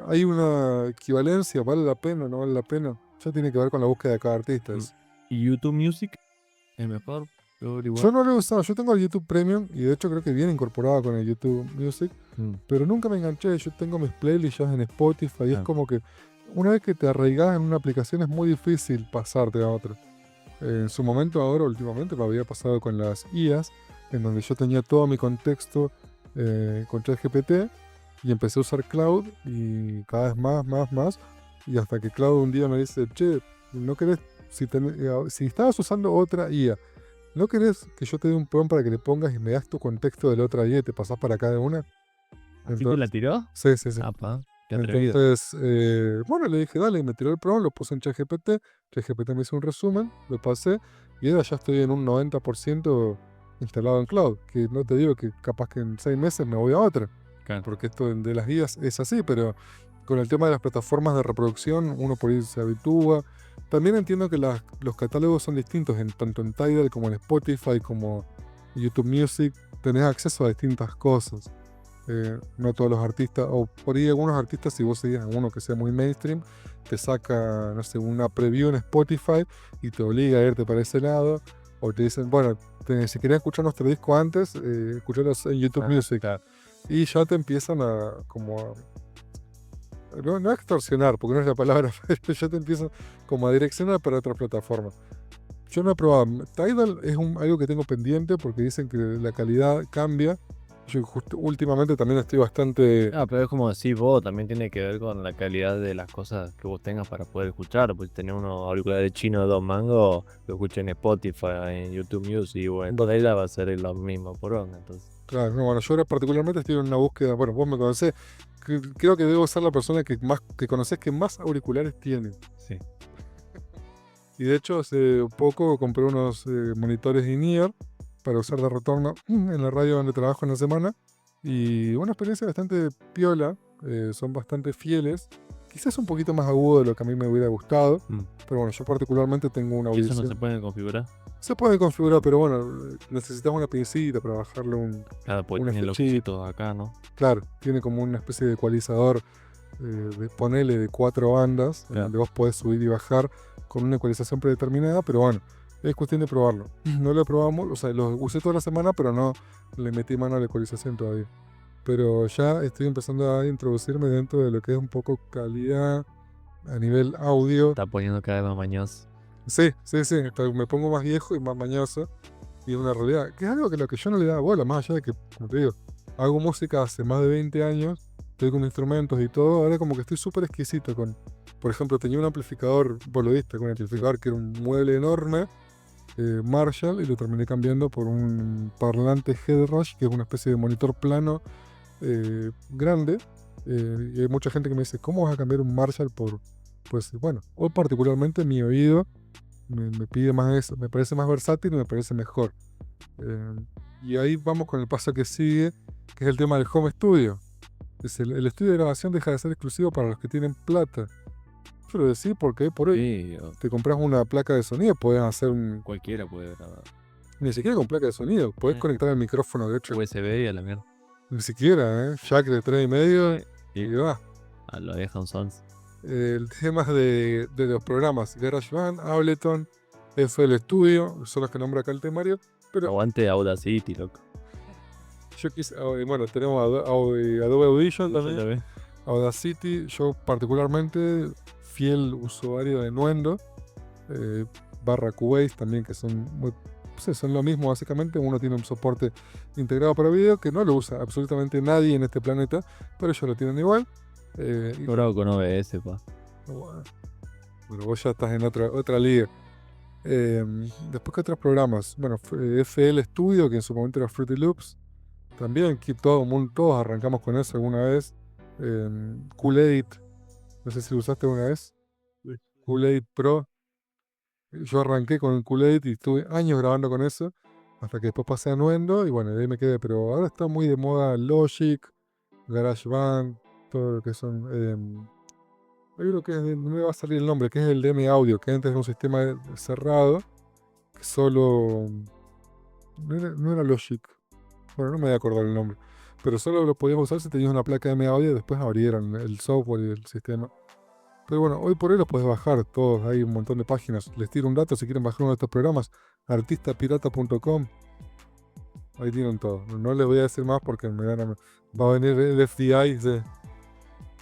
Speaker 1: hay una equivalencia, ¿vale la pena, no vale la pena? Ya tiene que ver con la búsqueda de cada artista.
Speaker 2: ¿Y YouTube Music? ¿Es mejor?
Speaker 1: Yo no lo he usado, yo tengo el YouTube Premium y de hecho creo que viene incorporado con el YouTube Music, pero nunca me enganché. Yo tengo mis playlists ya en Spotify y es como que una vez que te arraigas en una aplicación es muy difícil pasarte a otra. En su momento, ahora últimamente me había pasado con las IAs, en donde yo tenía todo mi contexto con ChatGPT y empecé a usar Cloud y cada vez más, y hasta que Cloud un día me dice, che, ¿no querés, si estabas usando otra IA, ¿no querés que yo te dé un prompt para que le pongas y me das tu contexto de la otra IA y te pasás para cada una?
Speaker 2: ¿Así te la tiró?
Speaker 1: Sí.
Speaker 2: Apa, qué atrevido.
Speaker 1: Entonces, bueno, le dije, dale, y me tiró el prompt, lo puse en ChatGPT, ChatGPT me hizo un resumen, lo pasé, y ahora ya estoy en un 90% instalado en Cloud, que no te digo que capaz que en 6 meses me voy a otra,
Speaker 2: Claro.
Speaker 1: porque esto de las guías es así, pero con el tema de las plataformas de reproducción, uno por ahí se habitúa. También entiendo que los catálogos son distintos, tanto en Tidal como en Spotify, como YouTube Music, tenés acceso a distintas cosas. No todos los artistas, o por ahí algunos artistas, si vos seguís a uno que sea muy mainstream, te saca, no sé, una preview en Spotify y te obliga a irte para ese lado, o te dicen, bueno, si querías escuchar nuestro disco antes, escucharlos en YouTube Music.
Speaker 2: Claro.
Speaker 1: Y ya te empiezan a, no a extorsionar, porque no es la palabra, pero ya te empiezan como a direccionar para otra plataforma. Yo no he probado. Tidal es algo que tengo pendiente porque dicen que la calidad cambia. Yo últimamente también estoy bastante...
Speaker 2: Pero es como decís vos, también tiene que ver con la calidad de las cosas que vos tengas para poder escuchar. Pues tener unos auriculares chinos de 2 mangos, lo escuché en Spotify, en YouTube Music, y bueno, entonces ahí va a ser lo mismo por onda. Entonces,
Speaker 1: Claro, no, bueno, yo ahora particularmente estoy en una búsqueda, bueno, vos me conocés, creo que debo ser la persona que conocés que más auriculares tiene.
Speaker 2: sí.
Speaker 1: Y de hecho hace poco compré unos monitores in-ear para usar de retorno en la radio donde trabajo en la semana. Y una experiencia bastante piola, son bastante fieles. Quizás un poquito más agudo de lo que a mí me hubiera gustado. Pero bueno, yo particularmente tengo una
Speaker 2: ¿Y eso
Speaker 1: audición.
Speaker 2: no se puede configurar?
Speaker 1: Se puede configurar, pero bueno, necesitas una pincita para bajarle un
Speaker 2: Pues tiene los
Speaker 1: flechita.
Speaker 2: cositos acá, ¿no?
Speaker 1: Claro, tiene como una especie de ecualizador, ponele de 4 bandas, en
Speaker 2: Claro.
Speaker 1: donde vos podés subir y bajar con una ecualización predeterminada, pero bueno, es cuestión de probarlo. No lo probamos, o sea, lo usé toda la semana, pero no le metí mano a la ecualización todavía. Pero ya estoy empezando a introducirme dentro de lo que es un poco calidad a nivel audio.
Speaker 2: Está poniendo cada vez más mañoso.
Speaker 1: Sí, me pongo más viejo y más mañoso. Y es una realidad, que es algo que lo que yo no le daba bola, más allá de que, como te digo, hago música hace más de 20 años, estoy con instrumentos y todo, ahora como que estoy súper exquisito con... Por ejemplo, tenía un amplificador boludista, con un amplificador que era un mueble enorme, Marshall, y lo terminé cambiando por un parlante Headrush, que es una especie de monitor plano grande. Y hay mucha gente que me dice, ¿cómo vas a cambiar un Marshall por...? Pues bueno, o particularmente mi oído me pide más eso, me parece más versátil y me parece mejor. Y ahí vamos con el paso que sigue, que es el tema del home studio. El estudio de grabación deja de ser exclusivo para los que tienen plata. Yo lo decía porque por hoy
Speaker 2: Sí,
Speaker 1: te compras una placa de sonido, puedes hacer un...
Speaker 2: cualquiera puede grabar.
Speaker 1: Ni siquiera con placa de sonido, puedes conectar el micrófono, de hecho.
Speaker 2: USB y a la mierda.
Speaker 1: Ni siquiera, jack de 3,5 y va.
Speaker 2: Lo dejan Sons.
Speaker 1: El tema de los programas GarageBand, Ableton, FL Studio, son los que nombra acá el temario. Pero
Speaker 2: Aguante Audacity, loco.
Speaker 1: yo quise, bueno, tenemos Adobe Audition también,
Speaker 2: también.
Speaker 1: Audacity, yo particularmente fiel usuario de Nuendo, barra Cubase también, que son muy, son lo mismo básicamente. Uno tiene un soporte integrado para video que no lo usa absolutamente nadie en este planeta, pero ellos lo tienen igual.
Speaker 2: Yo grabo con OBS, pa.
Speaker 1: Bueno, vos ya estás en otra liga. Después, ¿qué otros programas? Bueno, FL Studio, que en su momento era Fruity Loops. También que todos arrancamos con eso alguna vez. Kool-Aid, no sé si lo usaste alguna vez. Kool-Aid Pro. Yo arranqué con el Kool-Aid y estuve años grabando con eso, hasta que después pasé a Nuendo y bueno, de ahí me quedé. Pero ahora está muy de moda Logic, GarageBand, todo lo que son... hay uno que no me va a salir el nombre, que es el DM Audio, que antes era un sistema cerrado, que solo... No era Logic. Bueno, no me voy a acordar el nombre. Pero solo lo podías usar si tenías una placa DM Audio y después abrieran el software y el sistema. Pero bueno, hoy por hoy los puedes bajar todos. Hay un montón de páginas. Les tiro un dato si quieren bajar uno de estos programas. artistapirata.com. Ahí tienen todo. No les voy a decir más porque va a venir el FDI de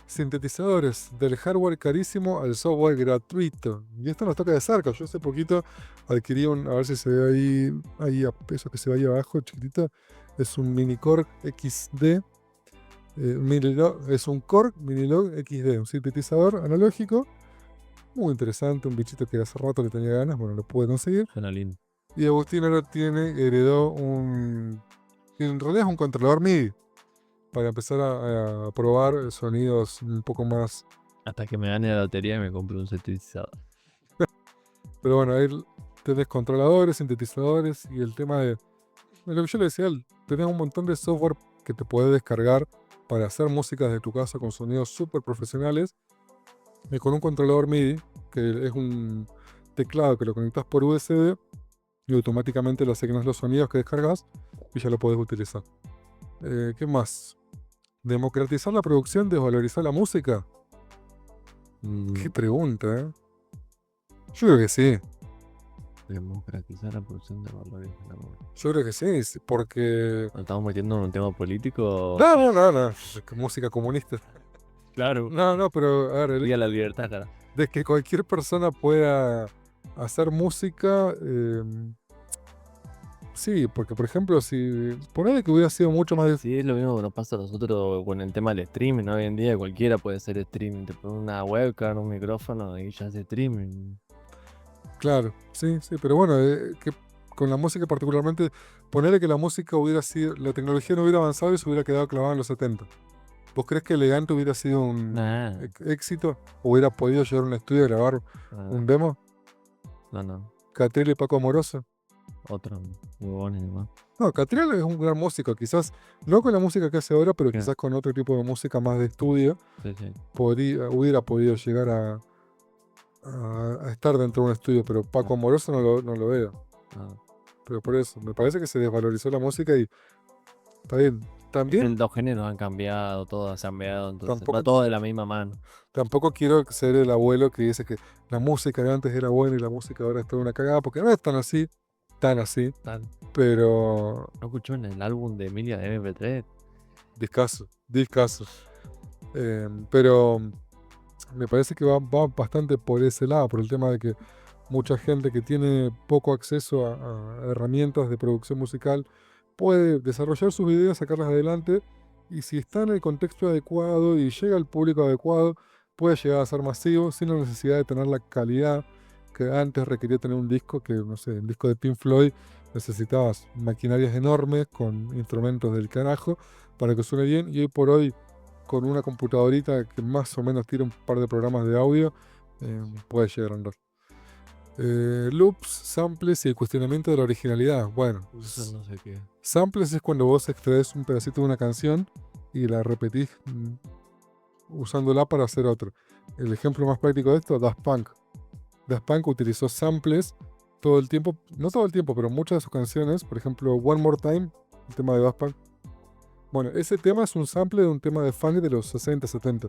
Speaker 1: sintetizadores. Del hardware carísimo al software gratuito. Y esto nos toca de cerca. Yo hace poquito adquirí a ver si se ve ahí a peso que se ve ahí abajo, chiquitito. Es un Minicore XD. Es un Korg Minilog XD, un sintetizador analógico. Muy interesante, un bichito que hace rato le tenía ganas. Bueno, lo pude conseguir.
Speaker 2: Suena lindo.
Speaker 1: Y Agustín ahora heredó en realidad es un controlador MIDI para empezar a probar sonidos un poco más.
Speaker 2: Hasta que me gane la lotería y me compre un sintetizador.
Speaker 1: Pero bueno, ahí tenés controladores, sintetizadores y el tema de lo que yo le decía, tenés un montón de software que te puedes descargar para hacer música desde tu casa con sonidos súper profesionales. Y con un controlador MIDI, que es un teclado que lo conectas por USB y automáticamente le asignas los sonidos que descargas y ya lo podés utilizar. ¿Qué más? ¿Democratizar la producción, desvalorizar la música? Qué
Speaker 2: Mm,
Speaker 1: pregunta, ¿eh? Yo creo que sí.
Speaker 2: Democratizar la producción de valores del amor.
Speaker 1: Yo creo que sí, porque...
Speaker 2: ¿Nos estamos metiendo en un tema político?
Speaker 1: No. Música comunista.
Speaker 2: Claro.
Speaker 1: No, pero a ver,
Speaker 2: Día de la libertad, cara.
Speaker 1: de que cualquier persona pueda hacer música, sí, porque por ejemplo, si ponele que hubiera sido mucho más...
Speaker 2: Sí, es lo mismo que nos pasa a nosotros con el tema del streaming, ¿no? Hoy en día cualquiera puede hacer streaming. Te pones una webcam, un micrófono y ya hace streaming.
Speaker 1: Claro, sí, pero bueno, que con la música particularmente, ponele que la música hubiera sido, la tecnología no hubiera avanzado y se hubiera quedado clavada en los 70. ¿Vos crees que Elegante hubiera sido un
Speaker 2: Nah,
Speaker 1: éxito? ¿Hubiera podido llegar a un estudio a grabar
Speaker 2: nah,
Speaker 1: un demo?
Speaker 2: no.
Speaker 1: ¿Catriel y Paco Amoroso?
Speaker 2: Otro huevones nomás.
Speaker 1: No, Catriel es un gran músico, quizás no con la música que hace ahora, pero
Speaker 2: ¿Qué?
Speaker 1: quizás con otro tipo de música más de estudio,
Speaker 2: Sí.
Speaker 1: hubiera podido llegar a estar dentro de un estudio, pero Paco Amoroso no lo veo.
Speaker 2: Ah.
Speaker 1: Pero por eso, me parece que se desvalorizó la música y está bien. También
Speaker 2: Los géneros han cambiado, todo se ha cambiado, entonces
Speaker 1: tampoco,
Speaker 2: va todo de la misma mano.
Speaker 1: tampoco quiero ser el abuelo que dice que la música de antes era buena y la música de ahora es toda una cagada, porque no es tan así,
Speaker 2: Tal.
Speaker 1: pero
Speaker 2: ¿No escuchó en el álbum de Emilia de MP3?
Speaker 1: discaso. Pero me parece que va bastante por ese lado, por el tema de que mucha gente que tiene poco acceso a herramientas de producción musical puede desarrollar sus ideas, sacarlas adelante, y si está en el contexto adecuado y llega al público adecuado, puede llegar a ser masivo sin la necesidad de tener la calidad que antes requería tener un disco, que no sé, el disco de Pink Floyd necesitabas maquinarias enormes con instrumentos del carajo para que suene bien, y hoy por hoy con una computadorita que más o menos tira un par de programas de audio, puede llegar a andar. Loops, samples y el cuestionamiento de la originalidad. Bueno,
Speaker 2: Eso no sé qué.
Speaker 1: samples es cuando vos extraes un pedacito de una canción y la repetís usándola para hacer otro. El ejemplo más práctico de esto, Daft Punk. Daft Punk utilizó samples todo el tiempo, no todo el tiempo, pero muchas de sus canciones, por ejemplo, One More Time, el tema de Daft Punk. Bueno, ese tema es un sample de un tema de funk de los 60, 70.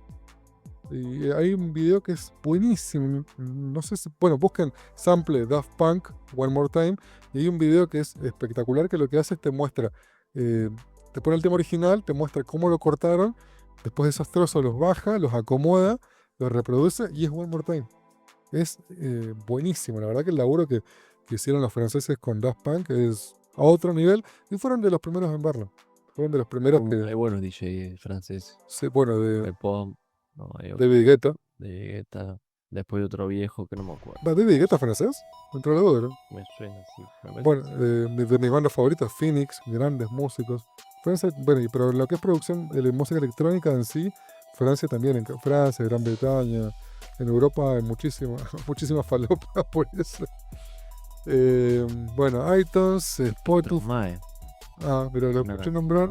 Speaker 1: Y hay un video que es buenísimo. No sé si. Bueno, busquen sample Daft Punk, One More Time. Y hay un video que es espectacular que lo que hace es te muestra. eh, Te pone el tema original, te muestra cómo lo cortaron. Después de esos trozos los baja, los acomoda, los reproduce y es One More Time. Es buenísimo. La verdad que el laburo que hicieron los franceses con Daft Punk es a otro nivel. Y fueron de los primeros en verlo. Fueron de los primeros
Speaker 2: Hay
Speaker 1: que.
Speaker 2: buenos DJ franceses.
Speaker 1: Bueno,
Speaker 2: De pop, no, hay otro,
Speaker 1: David Guetta.
Speaker 2: de Guetta. Después de otro viejo que no me acuerdo.
Speaker 1: David Guetta francés. Dentro de la duda, ¿no?
Speaker 2: Me suena así.
Speaker 1: Bueno, de mis bandas favoritas, Phoenix, grandes músicos. Francia, bueno, pero lo que es producción de la música electrónica en sí, Francia también, en Francia, Gran Bretaña, en Europa hay muchísimas falopas por eso. Bueno, iTunes,
Speaker 2: Pero
Speaker 1: Spotify.
Speaker 2: más,
Speaker 1: Pero lo escuché nombrar.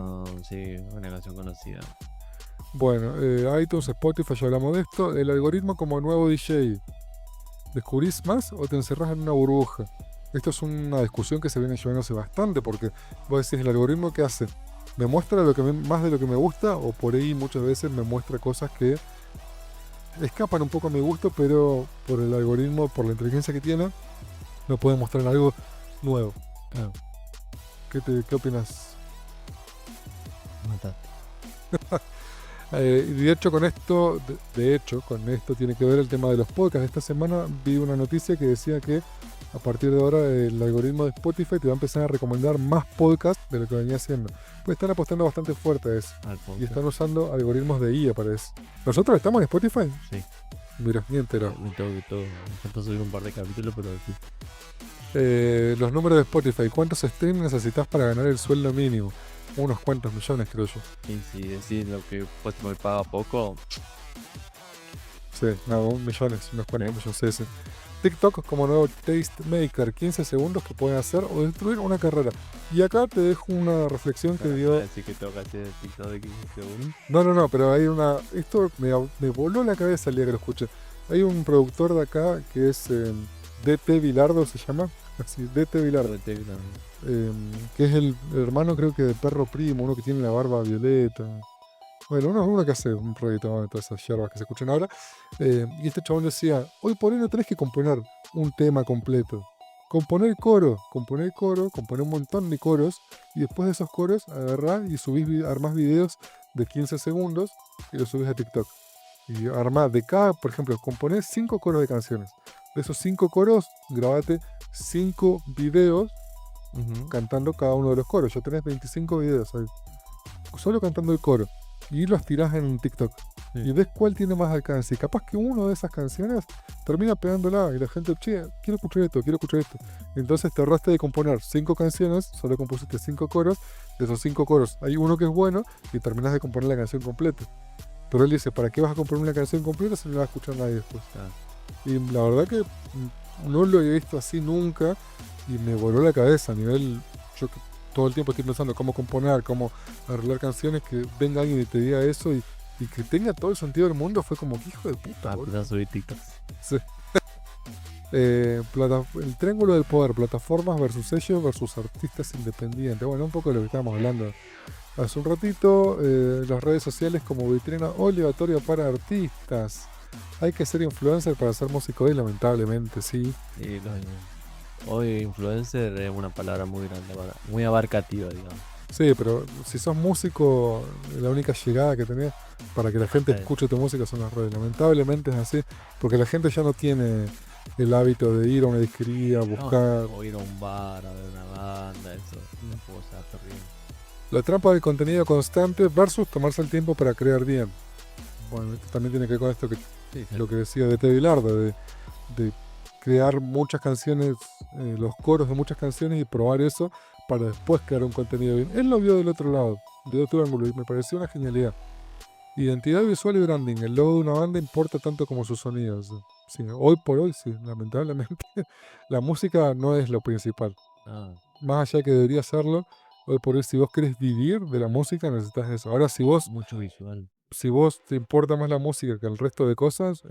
Speaker 2: sí, una canción conocida.
Speaker 1: Bueno, iTunes, Spotify, ya hablamos de esto. El algoritmo como nuevo DJ. ¿Descubrís más o te encerrás en una burbuja? Esto es una discusión que se viene llevando hace bastante, porque vos decís, el algoritmo ¿qué hace? ¿Me muestra más de lo que me gusta, o por ahí muchas veces me muestra cosas que escapan un poco a mi gusto, pero por el algoritmo, por la inteligencia que tiene, me puede mostrar algo nuevo?
Speaker 2: Claro.
Speaker 1: ¿Qué opinas?
Speaker 2: Mataste.
Speaker 1: De hecho, con esto tiene que ver el tema de los podcasts. Esta semana vi una noticia que decía que a partir de ahora el algoritmo de Spotify te va a empezar a recomendar más podcasts de lo que venía haciendo. Pues están apostando bastante fuerte a eso. Y están usando algoritmos de IA para eso. ¿Nosotros estamos en Spotify?
Speaker 2: Sí.
Speaker 1: Mira, ni entero.
Speaker 2: Me tengo que todo. Me falta subir un par de capítulos, pero sí.
Speaker 1: Los números de Spotify. ¿Cuántos streams necesitas para ganar el sueldo mínimo? Unos cuantos millones, creo yo.
Speaker 2: Y si decís lo que pues me paga poco,
Speaker 1: Sí, no, millones, unos cuantos millones. Sí. TikTok como nuevo Tastemaker, 15 segundos que pueden hacer o destruir una carrera. Y acá te dejo una reflexión que dio.
Speaker 2: así que tengo que hacer TikTok de 15 segundos.
Speaker 1: No, pero hay una. Esto me voló la cabeza el día que lo escuché. Hay un productor de acá que es DT Bilardo, se llama. Así, DT Bilardo. Que es el hermano, creo que de Perro Primo, uno que tiene la barba violeta. Bueno, uno que hace un proyecto de todas esas yerbas que se escuchan ahora. Y este chabón decía, hoy por hoy no tenés que componer un tema completo. Componer coro, componer un montón de coros, y después de esos coros agarrás y armás videos de 15 segundos y los subís a TikTok. Y armás de cada, por ejemplo, componés 5 coros de canciones. De esos 5 coros, grabate 5 videos
Speaker 2: Ujú.
Speaker 1: cantando cada uno de los coros. Ya tenés 25 videos ahí, solo cantando el coro. Y los tirás en TikTok.
Speaker 2: Sí.
Speaker 1: Y ves cuál tiene más alcance. Y capaz que uno de esas canciones termina pegándola. Y la gente, che, quiero escuchar esto, quiero escuchar esto. Y entonces te ahorraste de componer 5 canciones, solo compusiste 5 coros. De esos 5 coros hay uno que es bueno y terminás de componer la canción completa. Pero él dice, ¿para qué vas a componer una canción completa si no la va a escuchar nadie después?
Speaker 2: Claro.
Speaker 1: Y la verdad que no lo he visto así nunca y me voló la cabeza a nivel. Yo todo el tiempo estoy pensando cómo componer, cómo arreglar canciones, que venga alguien y te diga eso y que tenga todo el sentido del mundo, fue como que hijo de puta,
Speaker 2: Ah,
Speaker 1: boludo.
Speaker 2: empezar a subir TikTok.
Speaker 1: Sí. El triángulo del poder, plataformas versus sellos versus artistas independientes. Bueno, un poco de lo que estábamos hablando hace un ratito. Las redes sociales como vitrina obligatoria para artistas. Hay que ser influencer para hacer música hoy, lamentablemente, sí.
Speaker 2: Y hoy influencer es una palabra muy grande, muy abarcativa, digamos.
Speaker 1: Sí, pero si sos músico, la única llegada que tenés para que la gente
Speaker 2: Eh,
Speaker 1: escuche tu música son las redes. Lamentablemente es así, porque la gente ya no tiene el hábito de ir a una disquería,
Speaker 2: no,
Speaker 1: buscar.
Speaker 2: o ir a un bar a ver una banda, eso tampoco se va perdiendo.
Speaker 1: La trampa del contenido constante versus tomarse el tiempo para crear bien. Bueno, esto también tiene que ver con esto que
Speaker 2: Sí, sí.
Speaker 1: lo que decía de Teddy Larda, de crear muchas canciones, los coros de muchas canciones y probar eso para después crear un contenido bien. Él lo vio del otro lado, de otro ángulo, y me pareció una genialidad. Identidad visual y branding. El logo de una banda importa tanto como sus sonidos. Sí, hoy por hoy, sí, lamentablemente, la música no es lo principal.
Speaker 2: Ah,
Speaker 1: Más allá que debería serlo, hoy por hoy, si vos querés vivir de la música, necesitas eso. Ahora,
Speaker 2: mucho visual.
Speaker 1: si vos te importa más la música que el resto de cosas,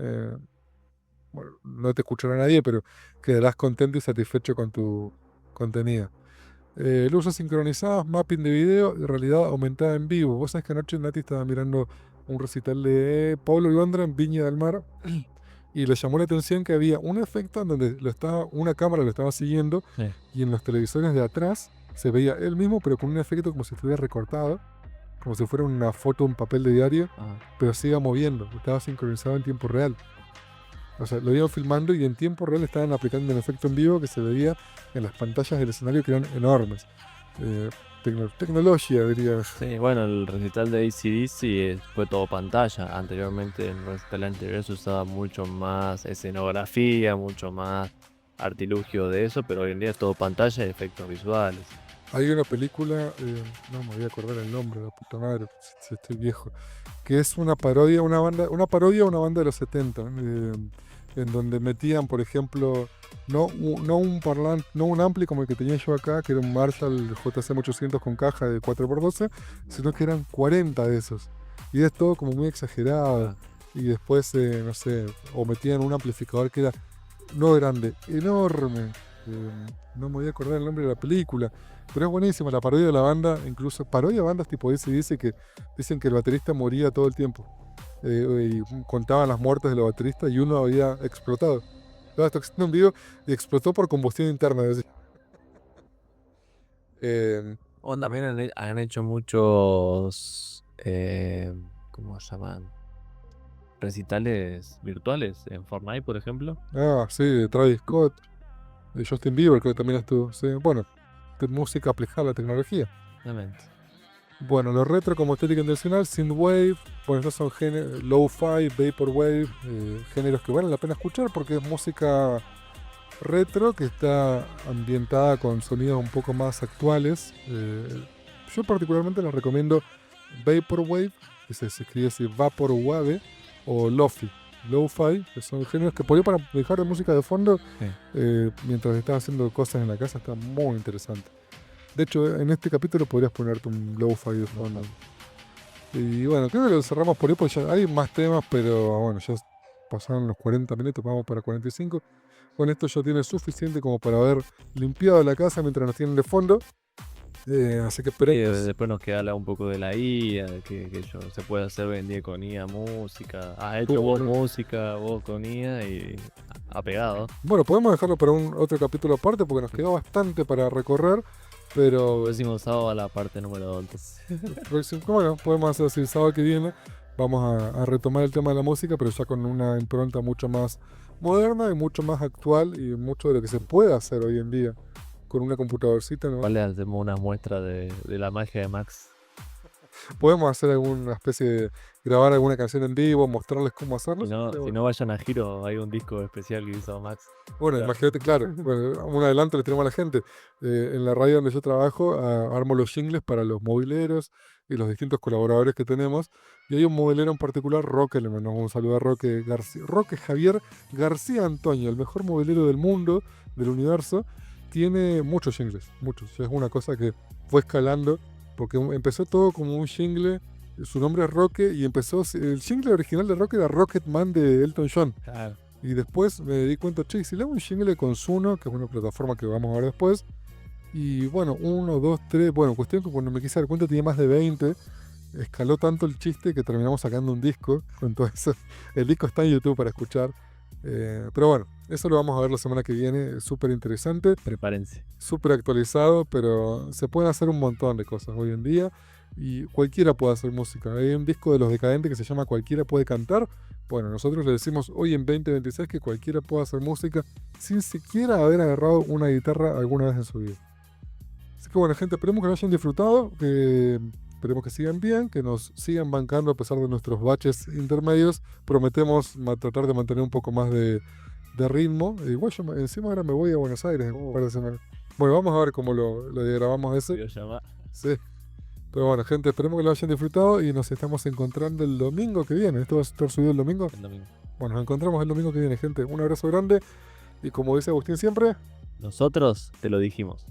Speaker 1: bueno, no te escuchará nadie, pero quedarás contento y satisfecho con tu contenido. Luces sincronizadas, mapping de video y realidad aumentada en vivo. Vos sabés que anoche Nati estaba mirando un recital de Pablo Londra en Viña del Mar y le llamó la atención que había un efecto en donde una cámara lo estaba siguiendo
Speaker 2: Sí.
Speaker 1: y en los televisores de atrás se veía él mismo, pero con un efecto como si estuviera recortado, como si fuera una foto, un papel de diario,
Speaker 2: Ah,
Speaker 1: pero se iba moviendo, estaba sincronizado en tiempo real. O sea, lo iban filmando y en tiempo real estaban aplicando un efecto en vivo que se veía en las pantallas del escenario, que eran enormes. Eh, Tecnología, diría.
Speaker 2: sí, bueno, el recital de AC/DC fue todo pantalla. Anteriormente, en el recital anterior se usaba mucho más escenografía, mucho más artilugio de eso, pero hoy en día es todo pantalla y efectos visuales.
Speaker 1: Hay una película, no me voy a acordar el nombre, la puta madre, si estoy viejo, que es una parodia, una parodia a una banda de los 70, en donde metían, por ejemplo, no un parlante, no un ampli como el que tenía yo acá, que era un Marshall JCM 800 con caja de 4x12, sino que eran 40 de esos. Y es todo como muy exagerado.
Speaker 2: Ah,
Speaker 1: Y después, no sé, o metían un amplificador que era no grande, enorme. No me voy a acordar el nombre de la película, pero es buenísima la parodia de la banda, incluso parodia de bandas tipo dice que dicen que el baterista moría todo el tiempo. Y contaban las muertes de los bateristas y uno había explotado. Estaba haciendo un video y explotó por combustión interna. Eh,
Speaker 2: o también han hecho muchos, ¿cómo se llaman? Recitales virtuales en Fortnite, por ejemplo.
Speaker 1: sí, de Travis Scott, de Justin Bieber, creo que también estuvo. Sí, bueno, de música aplicada a la tecnología.
Speaker 2: Obviamente.
Speaker 1: Bueno, lo retro como estética intencional, synthwave, bueno, estos son lo-fi, vaporwave, géneros que valen la pena escuchar porque es música retro que está ambientada con sonidos un poco más actuales. Yo particularmente les recomiendo vaporwave, que se escribe así vaporwave, o lofi, lo-fi, que son géneros que por ahí para dejar de música de fondo
Speaker 2: Sí.
Speaker 1: mientras estás haciendo cosas en la casa está muy interesante. De hecho, en este capítulo podrías ponerte un lo-fi de fondo. Y bueno, creo que lo cerramos por ahí porque ya hay más temas, pero bueno, ya pasaron los 40 minutos, vamos para 45. Con esto ya tiene suficiente como para haber limpiado la casa mientras nos tienen de fondo. Así que
Speaker 2: Y
Speaker 1: esperemos.
Speaker 2: después nos queda hablar un poco de la IA, que yo, se puede hacer hoy en día con IA música. Has hecho vos música, vos con IA y ha pegado.
Speaker 1: Bueno, podemos dejarlo para un otro capítulo aparte porque nos quedó bastante para recorrer, pero
Speaker 2: Próximo sábado a la parte número 2. Entonces.
Speaker 1: bueno, podemos hacer así el sábado que viene. Vamos a retomar el tema de la música, pero ya con una impronta mucho más moderna y mucho más actual y mucho de lo que se puede hacer hoy en día con una computadorcita, ¿no?
Speaker 2: Igual le hacemos una muestra de la magia de Max.
Speaker 1: Podemos hacer alguna especie de grabar alguna canción en vivo, mostrarles cómo hacerlo.
Speaker 2: Si no vayan a Giro, hay un disco especial que hizo Max.
Speaker 1: Bueno,
Speaker 2: Claro.
Speaker 1: imagínate, claro, bueno, un adelanto le tenemos a la gente. En la radio donde yo trabajo, armo los jingles para los mobileros y los distintos colaboradores que tenemos. Y hay un mobilero en particular, Roque, le mandamos un saludo a Roque García. Roque Javier García Antonio, el mejor mobilero del mundo, del universo. Tiene muchos jingles, muchos. Es una cosa que fue escalando, porque empezó todo como un jingle. Su nombre es Roque y empezó. El jingle original de Roque era Rocketman de Elton John.
Speaker 2: Claro.
Speaker 1: Y después me di cuenta, che, si le hago un jingle con Suno, que es una plataforma que vamos a ver después. Y bueno, 1, 2, 3. Bueno, cuestión que cuando me quise dar cuenta tenía más de 20. Escaló tanto el chiste que terminamos sacando un disco con todo eso. El disco está en YouTube para escuchar. Pero bueno, eso lo vamos a ver la semana que viene. Es súper interesante,
Speaker 2: Prepárense.
Speaker 1: súper actualizado, pero se pueden hacer un montón de cosas hoy en día. Y cualquiera puede hacer música. Hay un disco de Los Decadentes que se llama Cualquiera puede cantar. Bueno, nosotros le decimos hoy en 2026 que cualquiera puede hacer música sin siquiera haber agarrado una guitarra alguna vez en su vida. Así que bueno, gente, esperemos que lo hayan disfrutado, que esperemos que sigan bien, que nos sigan bancando a pesar de nuestros baches intermedios. Prometemos tratar de mantener un poco más de ritmo. Igual yo encima ahora me voy a Buenos Aires en un par de semanas. Bueno, vamos a ver cómo lo grabamos ese.
Speaker 2: Videollamada.
Speaker 1: Sí. Pero bueno, gente, esperemos que lo hayan disfrutado y nos estamos encontrando el domingo que viene. ¿Esto va a estar subido el domingo?
Speaker 2: El domingo.
Speaker 1: Bueno, nos encontramos el domingo que viene, gente. Un abrazo grande y como dice Agustín siempre,
Speaker 2: Nosotros te lo dijimos.